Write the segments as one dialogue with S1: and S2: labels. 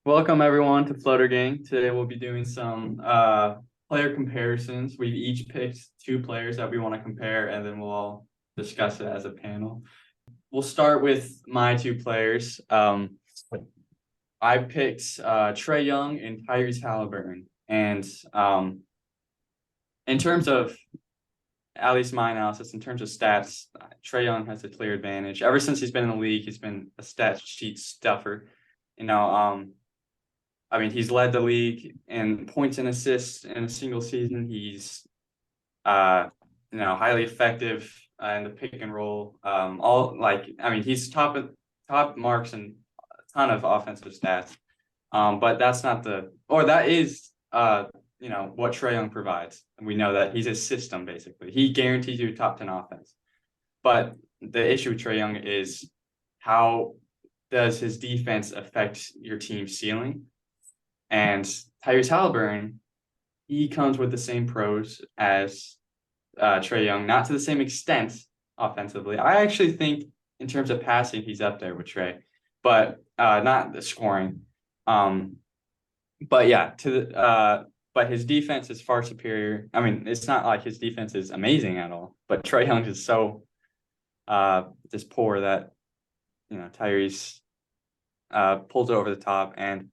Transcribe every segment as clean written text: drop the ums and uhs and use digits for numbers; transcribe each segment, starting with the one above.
S1: Welcome everyone to Flutter Gang. Today we'll be doing some player comparisons. We've each picked two players that we want to compare, and then we'll all discuss it as a panel. We'll start with my two players. I picked Trae Young and Tyrese Halliburton. And in terms of, at least my analysis, in terms of stats, Trae Young has a clear advantage. Ever since he's been in the league, he's been a stat sheet stuffer. You know, I mean, he's led the league in points and assists in a single season. He's, uh, highly effective in the pick and roll. He's top marks and a ton of offensive stats. But that's not that is, what Trae Young provides. And we know that he's a system, basically. He guarantees you top 10 offense. But the issue with Trae Young is how does his defense affect your team's ceiling? And Tyrese Halliburton, he comes with the same pros as Trae Young, not to the same extent offensively. I actually think in terms of passing, he's up there with Trae, but not the scoring. But yeah, but his defense is far superior. I mean, it's not like his defense is amazing at all, but Trae Young is so just poor that Tyrese pulls it over the top. And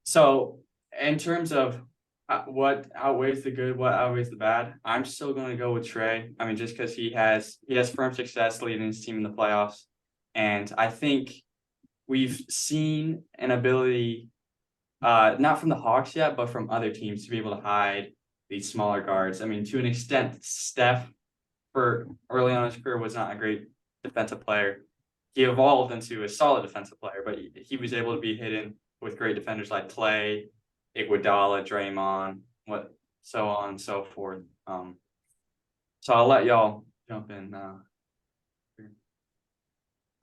S1: so in terms of what outweighs the good, what outweighs the bad, I'm still going to go with Trae. I mean, just because he has firm success leading his team in the playoffs, and I think we've seen an ability, not from the Hawks yet, but from other teams to be able to hide these smaller guards. I mean, to an extent, Steph, for early on in his career, was not a great defensive player. He evolved into a solid defensive player, but he was able to be hidden with great defenders like Trae, Iguodala, Draymond, so on and so forth. So I'll let y'all jump in.
S2: I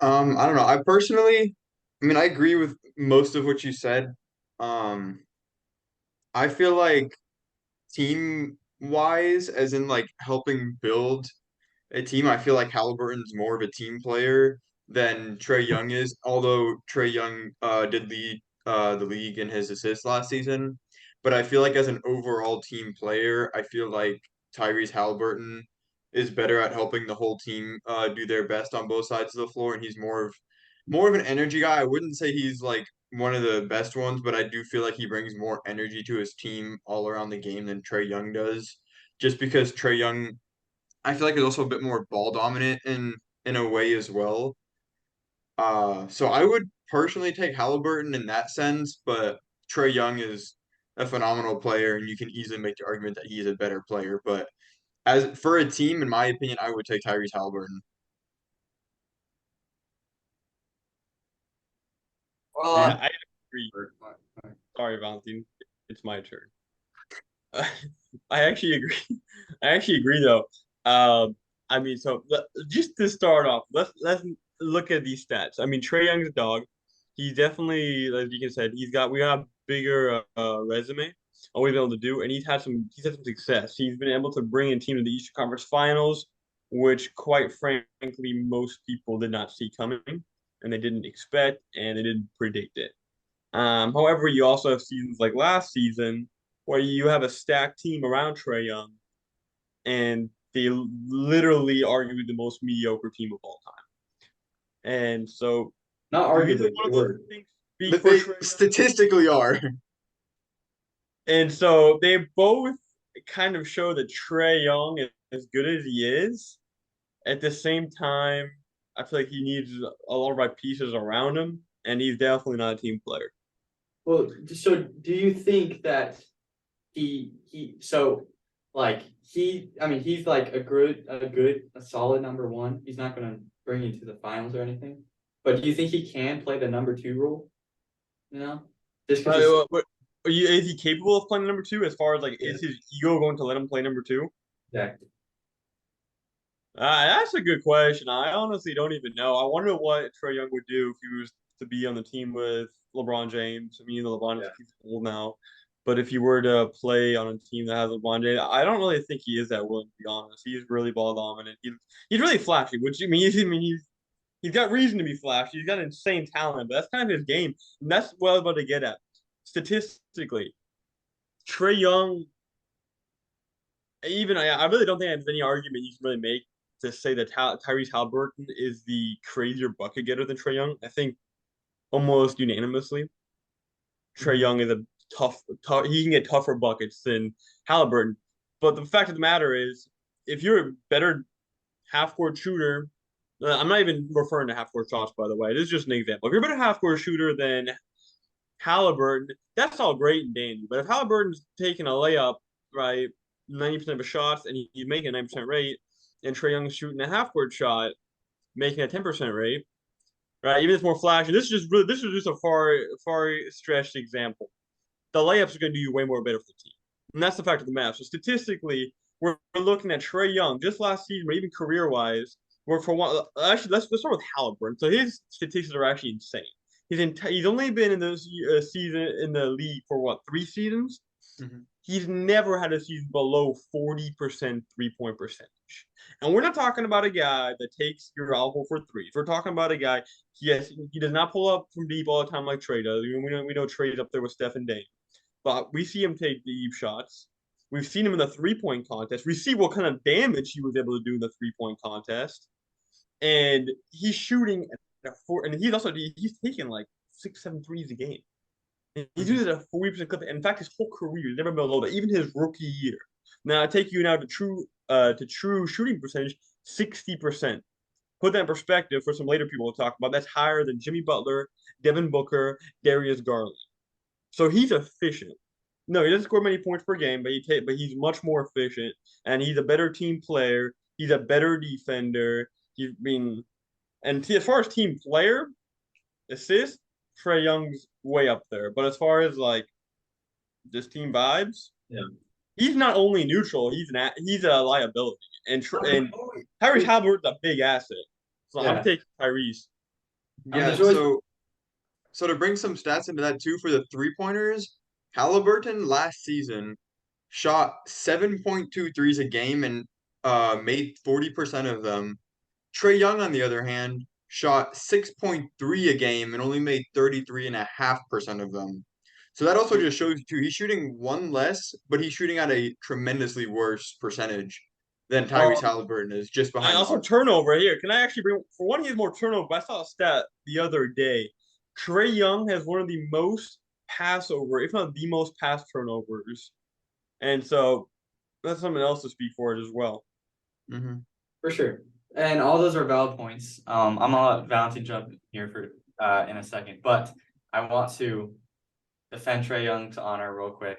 S2: don't know. I agree with most of what you said. Um, I feel like team wise, as in like helping build a team, I feel like Halliburton's more of a team player than Trae Young is, although Trae Young did lead the league in his assists last season. But I feel like as an overall team player, I feel like Tyrese Halliburton is better at helping the whole team do their best on both sides of the floor, and he's more of an energy guy. I wouldn't say he's like one of the best ones, but I do feel like he brings more energy to his team all around the game than Trae Young does. Just because Trae Young, I feel like is also a bit more ball dominant in a way as well. So I would personally take Halliburton in that sense, but Trae Young is a phenomenal player, and you can easily make the argument that he's a better player. But as for a team, in my opinion, I would take Tyrese Halliburton.
S1: Well,
S3: Yeah, I agree. Sorry, Valentine. It's my turn. I actually agree. I actually agree though. I mean, just to start off, let's look at these stats. I mean, Trae Young's a dog. He's definitely, like you said, we got a bigger resume on what he's been able to do, and he's had some success. He's been able to bring a team to the Eastern Conference Finals, which, quite frankly, most people did not see coming, and they didn't expect, and they didn't predict it. However, you also have seasons like last season where you have a stacked team around Trae Young, and they literally arguably the most mediocre team of all time. And so,
S1: not
S3: do either
S1: arguably,
S3: one
S1: they
S3: of those
S1: were.
S3: things speak
S2: But
S3: for
S2: they
S3: Trae Young?
S2: statistically are.
S3: And so they both kind of show that Trae Young is as good as he is. At the same time, I feel like he needs a lot of right pieces around him, and he's definitely not a team player.
S1: Well, so do you think that I mean, he's like a solid number one. He's not going to bring you to the finals or anything. But do you think he can play the number two role? You know, just because it's
S3: Is he capable of playing number two? As far as like,
S1: yeah,
S3: is his ego going to let him play number two?
S1: exactly.
S3: That's a good question. I honestly don't even know. I wonder what Trae Young would do if he was to be on the team with LeBron James. I mean, LeBron is
S1: Yeah.
S3: he's old now, but if he were to play on a team that has LeBron James, I don't really think he is that willing. To be honest, he's really ball dominant. He's really flashy. Which I mean, He's got reason to be flashy. He's got insane talent, but that's kind of his game. And that's what I was about to get at. Statistically, Trae Young, I really don't think there's any argument you can really make to say that Tyrese Halliburton is the crazier bucket getter than Trae Young. I think almost unanimously, Trae Young is a tough. He can get tougher buckets than Halliburton. But the fact of the matter is, if you're a better half-court shooter, I'm not even referring to half-court shots, by the way. This is just an example. If you're a better half-court shooter than Halliburton, that's all great and dandy. But if Halliburton's taking a layup, right, 90% of his shots, and he's making a 9% rate, and Trae Young's shooting a half-court shot, making a 10% rate, right? Even if it's more flashy. This is just a far stretched example. The layups are going to do you way more better for the team, and that's the fact of the matter. So statistically, we're looking at Trae Young just last season, or even career wise. Where for one, actually, let's start with Halliburton. So his statistics are actually insane. He's only been in this season in the league for what, 3 seasons?
S2: Mm-hmm.
S3: He's never had a season below 40% 3-point percentage. And we're not talking about a guy that takes your elbow for threes. We're talking about a guy, yes, he does not pull up from deep all the time like Trae does. We know Trae's up there with Steph and Dame. But we see him take deep shots. We've seen him in the 3-point contest. We see what kind of damage he was able to do in the 3-point contest. And he's shooting at and he's taking like 6-7 threes a game. And he's doing it at a 40% clip. In fact, his whole career, he's never been below that, even his rookie year. Now I take you now to true shooting percentage, 60%. Put that in perspective for some later people to talk about. That's higher than Jimmy Butler, Devin Booker, Darius Garland. So he's efficient. No, he doesn't score many points per game, but he's much more efficient, and he's a better team player. He's a better defender. As far as team player, assists, Trae Young's way up there. But as far as like just team vibes,
S1: yeah,
S3: he's not only neutral, he's a liability. And Tyrese Halliburton's a big asset. So I'm taking Tyrese.
S2: Yeah, so to bring some stats into that too for the 3-pointers, Halliburton last season shot 7.2 threes a game and made 40% of them. Trae Young, on the other hand, shot 6.3 a game and only made 33.5% of them. So that also just shows you too, he's shooting one less, but he's shooting at a tremendously worse percentage than Tyrese Halliburton is, just behind.
S3: And also turnover here. Can I actually bring, for one, he has more turnover. I saw a stat the other day. Trae Young has one of the most Passover, if not the most pass turnovers. And so that's something else to speak for it as well.
S2: Mm-hmm.
S1: For sure. And all those are valid points. I'm gonna let Valentin jump here for in a second, but I want to defend Trae Young's honor real quick.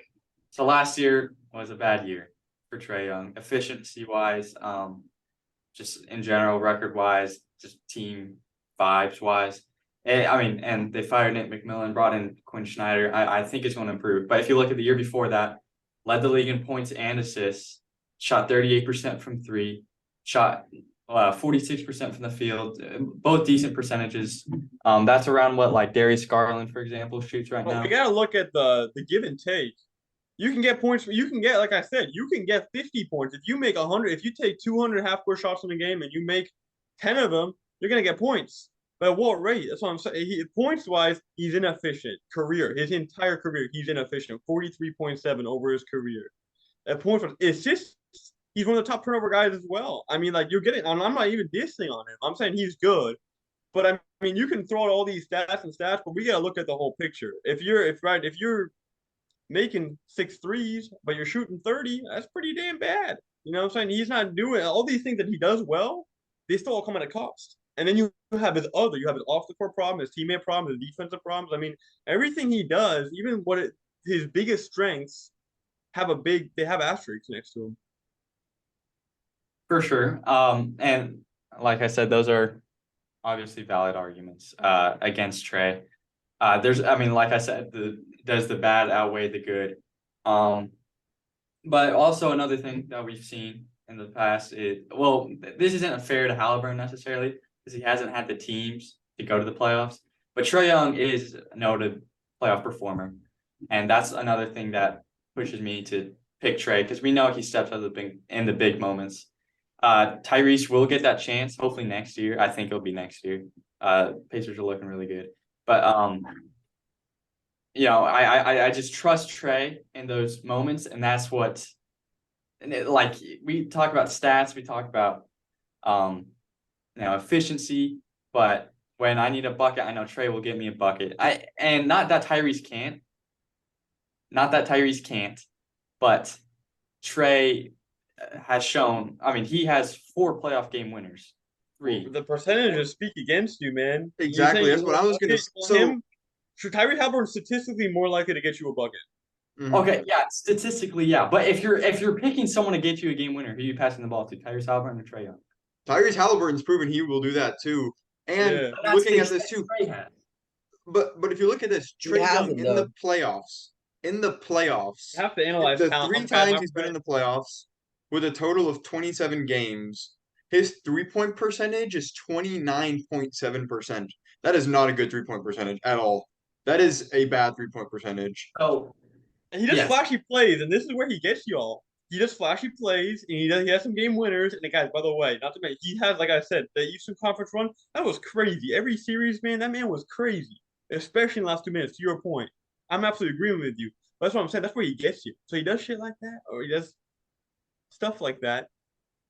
S1: So last year was a bad year for Trae Young, efficiency wise, just in general, record wise, just team vibes wise. And they fired Nick McMillan, brought in Quinn Snyder. I think it's going to improve. But if you look at the year before that, led the league in points and assists, shot 38% from three, shot 46% from the field, both decent percentages. That's around what like Darius Garland, for example, shoots right now.
S3: We gotta look at the give and take. You can get points. You can get, like I said, you can get 50 points if you make 100. If you take 200 half-court shots in a game and you make 10 of them, you're gonna get points. But at what rate? That's what I'm saying. Points wise, he's inefficient. His entire career, he's inefficient. 43.7 over his career. At points, assists, he's one of the top turnover guys as well. I mean, like you're getting. I'm not even dissing on him. I'm saying he's good. But I mean, you can throw out all these stats, but we gotta look at the whole picture. If you're making 6 threes, but you're shooting 30, that's pretty damn bad. You know what I'm saying? He's not doing all these things that he does well. They still all come at a cost. And then you have his off the court problem, his teammate problem, his defensive problems. I mean, everything he does, even his biggest strengths, they have asterisks next to him.
S1: For sure. And like I said, those are obviously valid arguments against Trae. Like I said, does the bad outweigh the good? But also another thing that we've seen in the past is, well, this isn't fair to Halliburton necessarily because he hasn't had the teams to go to the playoffs. But Trae Young is a noted playoff performer, and that's another thing that pushes me to pick Trae because we know he steps up in the big moments. Tyrese will get that chance, hopefully next year. I think it'll be next year. Pacers are looking really good. But I just trust Trae in those moments, and that's what like we talk about stats, we talk about efficiency, but when I need a bucket, I know Trae will get me a bucket. And not that Tyrese can't. Not that Tyrese can't, but Trae has shown. I mean, he has 4 playoff game winners. 3.
S3: The percentages speak against you, man.
S2: Exactly. That's what I was gonna. So
S3: Tyrese Halliburton's statistically more likely to get you a bucket.
S1: Okay, yeah, statistically, yeah. But if you're picking someone to get you a game winner, who are you passing the ball to? Tyrese Halliburton or Trae Young?
S2: Tyrese Halliburton's proven he will do that too. And looking at this too, but if you look at this, Trae Young in the playoffs,
S3: you have to analyze
S2: the 3 times he's been in the playoffs with a total of 27 games, his 3-point percentage is 29.7%. That is not a good 3-point percentage at all. That is a bad 3-point percentage.
S1: Oh,
S3: and he does flashy plays, and this is where he gets y'all. He does flashy plays, and he has some game winners. And the guys, by the way, not to mention, he has, like I said, the Eastern Conference run. That was crazy. Every series, man, that man was crazy, especially in the last 2 minutes. To your point, I'm absolutely agreeing with you. But that's what I'm saying. That's where he gets you. So he does shit like that, or he does stuff like that,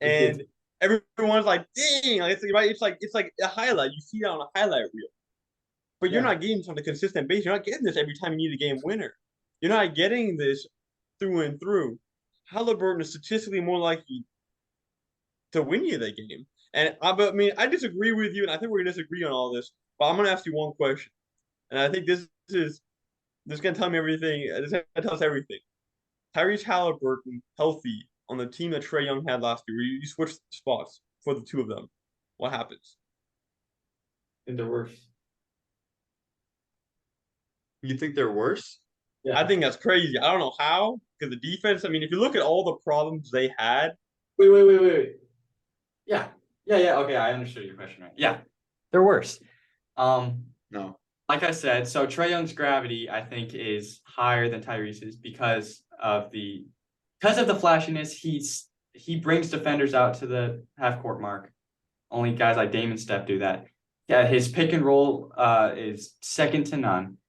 S3: and everyone's like, "Dang!" Like, it's like a highlight. You see that on a highlight reel, but you're not getting this on a consistent basis. You're not getting this every time you need a game winner. You're not getting this through and through. Halliburton is statistically more likely to win you that game. And I disagree with you, and I think we're gonna disagree on all this. But I'm gonna ask you one question, and I think this is gonna tell me everything. This is gonna tell us everything. Tyrese Halliburton healthy on the team that Trae Young had last year. You switched spots for the 2 of them. What happens?
S1: And they're worse.
S2: You think they're worse?
S3: Yeah. I think that's crazy. I don't know how, because the defense, I mean, if you look at all the problems they had.
S1: Wait. Yeah. Okay, I understood your question, right? Yeah. They're worse.
S2: No.
S1: Like I said, so Trae Young's gravity, I think, is higher than Tyrese's because of the flashiness. He brings defenders out to the half court mark. Only guys like Dame and Steph do that. Yeah, his pick and roll is second to none.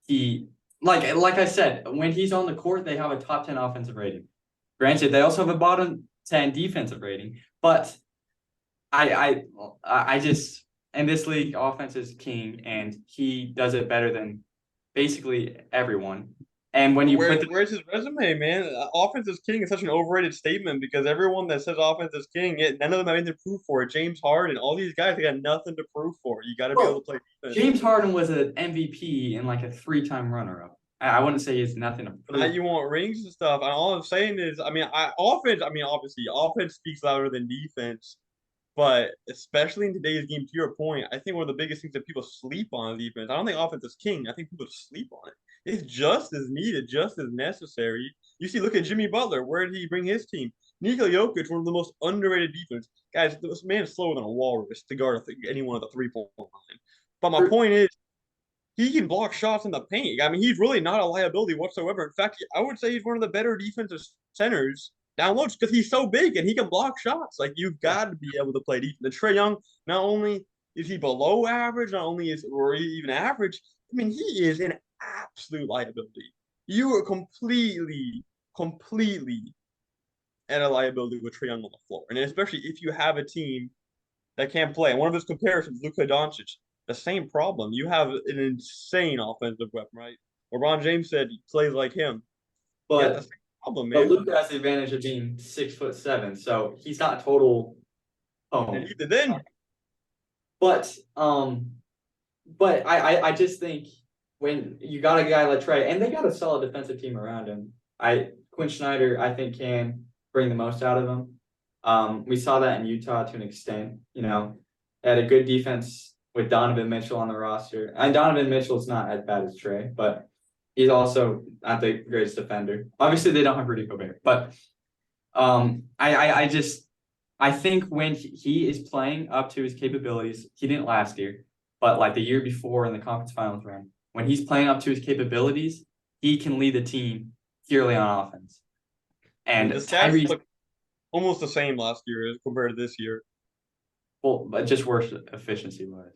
S1: He like I said, when he's on the court, they have a top 10 offensive rating. Granted, they also have a bottom 10 defensive rating, but I just in this league, offense is king, and he does it better than basically everyone. And when you
S3: where's his resume, man? Offense is king is such an overrated statement because everyone that says offense is king, none of them have anything to prove for it. James Harden, all these guys, they got nothing to prove for. You got to be able to play defense.
S1: James Harden was an MVP and like a 3-time runner-up. I wouldn't say he's nothing to prove.
S3: Now you want rings and stuff. And all I'm saying is, obviously, offense speaks louder than defense. But especially in today's game, to your point, I think one of the biggest things that people sleep on is defense. I don't think offense is king. I think people sleep on it. It's just as needed, just as necessary. You see, look at Jimmy Butler. Where did he bring his team? Nikola Jokic, one of the most underrated defense. Guys, this man is slower than a walrus to guard anyone at the 3-point line. But my point is, he can block shots in the paint. I mean, he's really not a liability whatsoever. In fact, I would say he's one of the better defensive centers down low because he's so big and he can block shots. Like, you've got to be able to play defense. And Trae Young, not only is he below average, not only is or even average, I mean, he is an absolute liability. You are completely at a liability with Trae Young on the floor. And especially if you have a team that can't play. And one of his comparisons, Luka Doncic, the same problem. You have an insane offensive weapon, right? LeBron James said he plays like him.
S1: But
S3: the same problem, man.
S1: But Luka has the advantage of being 6'7", so he's not a total
S3: And even then.
S1: But I just think when you got a guy like Trae, and they got a solid defensive team around him, Quinn Snyder, I think, can bring the most out of him. We saw that in Utah to an extent. You know, they had a good defense with Donovan Mitchell on the roster. And Donovan Mitchell is not as bad as Trae, but he's also not the greatest defender. Obviously, they don't have Rudy Gobert, but I think when he is playing up to his capabilities, he didn't last year, but like the year before in the conference finals run, when he's playing up to his capabilities, he can lead the team purely on offense. And
S3: the stats almost the same last year as compared to this year.
S1: Well, but just worse efficiency wise.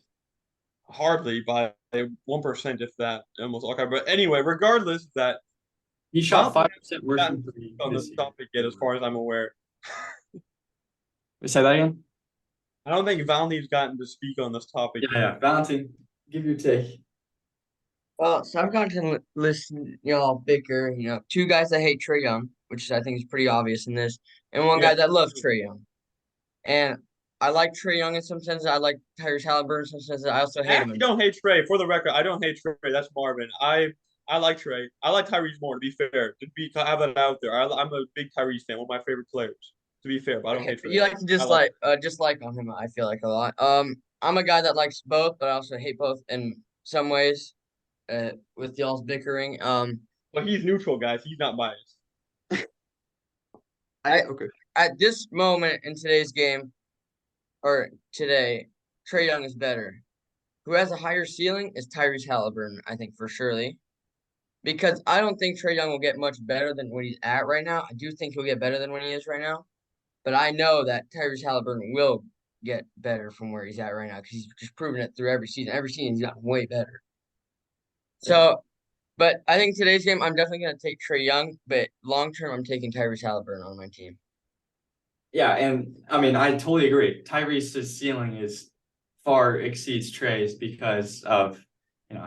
S3: Hardly by 1%, if that, almost okay. But anyway, regardless of that,
S1: He shot
S3: Valentine
S1: 5% worse
S3: hasn't
S1: from three
S3: on
S1: this
S3: this
S1: year.
S3: topic yet, as far as I'm aware.
S1: Say that again?
S3: I don't think Valentine's gotten to speak on this topic yet.
S1: Yeah. Valentine, give your take.
S4: Well, so I've gotten to listen, y'all bicker, two guys that hate Trae Young, which I think is pretty obvious in this, and one
S3: Yeah.
S4: guy that loves Trae Young. And I like Trae Young in some senses. I like Tyrese Halliburton in some senses. I also
S3: I
S4: hate him.
S3: actually don't hate Trae. For the record, I don't hate Trae. That's Marvin. I like Trae. I like Tyrese more. To be fair, have that out there. I'm a big Tyrese fan. One of my favorite players. To be fair, but I don't hate Trae.
S4: You like to
S3: I like
S4: dislike on him, I feel like a lot. I'm a guy that likes both, but I also hate both in some ways. With y'all's bickering.
S3: Well, he's neutral, guys. He's not biased.
S2: Okay.
S4: At this moment in today's game, or today, Trae Young is better. Who has a higher ceiling is Tyrese Halliburton, I think, for surely. Because I don't think Trae Young will get much better than what he's at right now. I do think he'll get better than when he is right now. But I know that Tyrese Halliburton will get better from where he's at right now because he's just proven it through every season. Every season he's gotten way better. So, but I think today's game, I'm definitely going to take Trae Young. But long term, I'm taking Tyrese Halliburton on my team.
S1: Yeah, and I mean, I totally agree. Tyrese's ceiling is far exceeds Trae's because of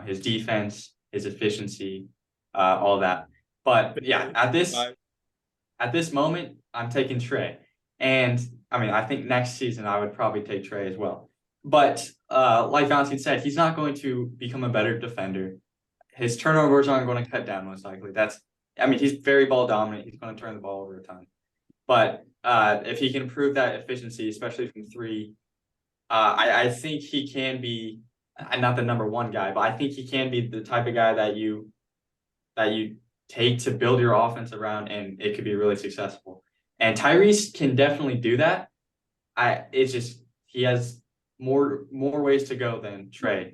S1: his defense, his efficiency, all that. But yeah, at this moment, I'm taking Trae, and I mean, I think next season I would probably take Trae as well. But like Valentine said, he's not going to become a better defender. His turnovers aren't going to cut down most likely. He's very ball dominant. He's going to turn the ball over a ton. But if he can improve that efficiency, especially from three, I think he can be not the number one guy, but I think he can be the type of guy that you take to build your offense around, and it could be really successful. And Tyrese can definitely do that. It's just he has more ways to go than Trae,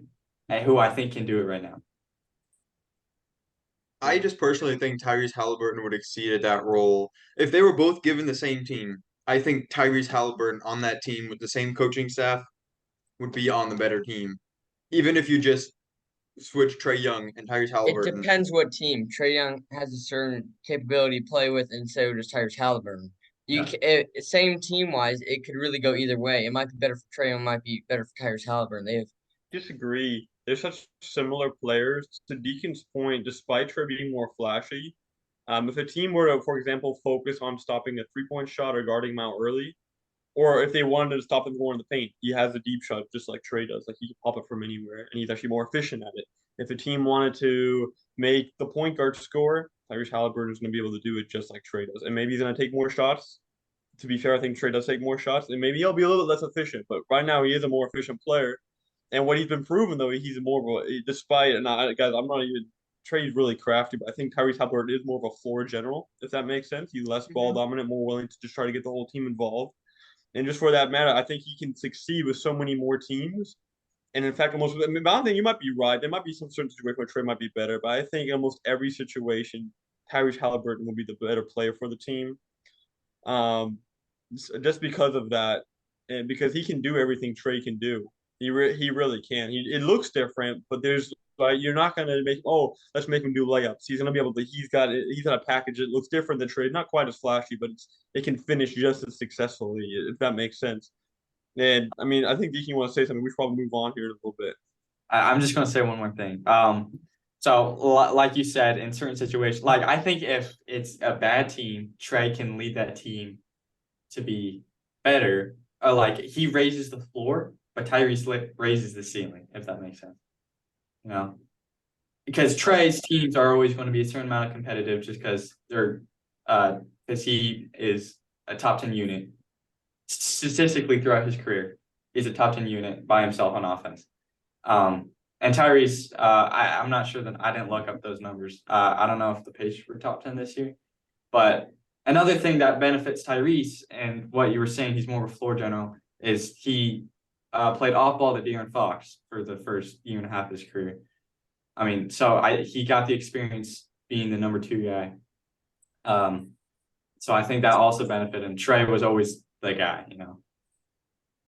S1: and who I think can do it right now.
S2: I just personally think Tyrese Halliburton would exceed at that role. If they were both given the same team, I think Tyrese Halliburton on that team with the same coaching staff would be on the better team. Even if you just switch Trae Young and Tyrese
S4: It
S2: Halliburton.
S4: depends what team. Trae Young has a certain capability to play with, and so does Tyrese Halliburton. Same team wise, it could really go either way. It might be better for Trae Young, might be better for Tyrese Halliburton. They have
S3: Disagree. They're such similar players. To Deacon's point, despite Trae being more flashy, if a team were to, for example, focus on stopping a 3-point shot or guarding him out early, or if they wanted to stop him going in the paint, he has a deep shot just like Trae does. Like he can pop it from anywhere, and he's actually more efficient at it. If a team wanted to make the point guard score, Tyrese Halliburton is going to be able to do it just like Trae does, and maybe he's going to take more shots. To be fair, I think Trae does take more shots, and maybe he'll be a little bit less efficient. But right now, he is a more efficient player. And what he's been proven, though, he's more of a, despite, and guys, I'm not even, Trae's really crafty, but I think Tyrese Halliburton is more of a floor general, if that makes sense. He's less ball dominant, more willing to just try to get the whole team involved. And just for that matter, I think he can succeed with so many more teams. And in fact, almost, I don't think you might be right. There might be some certain situation where Trae might be better, but I think almost every situation, Tyrese Halliburton will be the better player for the team. Just because of that, and because he can do everything Trae can do. He really can. It looks different, but you're not gonna let's make him do layups. He's gonna be able to. He's got a package that looks different than Trae. Not quite as flashy, but it can finish just as successfully, if that makes sense. And I mean, I think Deacon wants to say something. We should probably move on here a little bit.
S1: I'm just going to say one more thing. So like you said, in certain situations, like I think if it's a bad team, Trae can lead that team to be better. Like he raises the floor, but Tyrese raises the ceiling, if that makes sense. Because Trae's teams are always going to be a certain amount of competitive, just because he is a top 10 unit statistically throughout his career. He's a top 10 unit by himself on offense. And Tyrese, I'm not sure that I didn't look up those numbers. I don't know if the Pacers were top 10 this year, but another thing that benefits Tyrese and what you were saying, he's more of a floor general, is he played off ball to De'Aaron Fox for the first year and a half of his career. I mean, so he got the experience being the number 2 guy. So I think that also benefited him. Trae was always the guy, you know.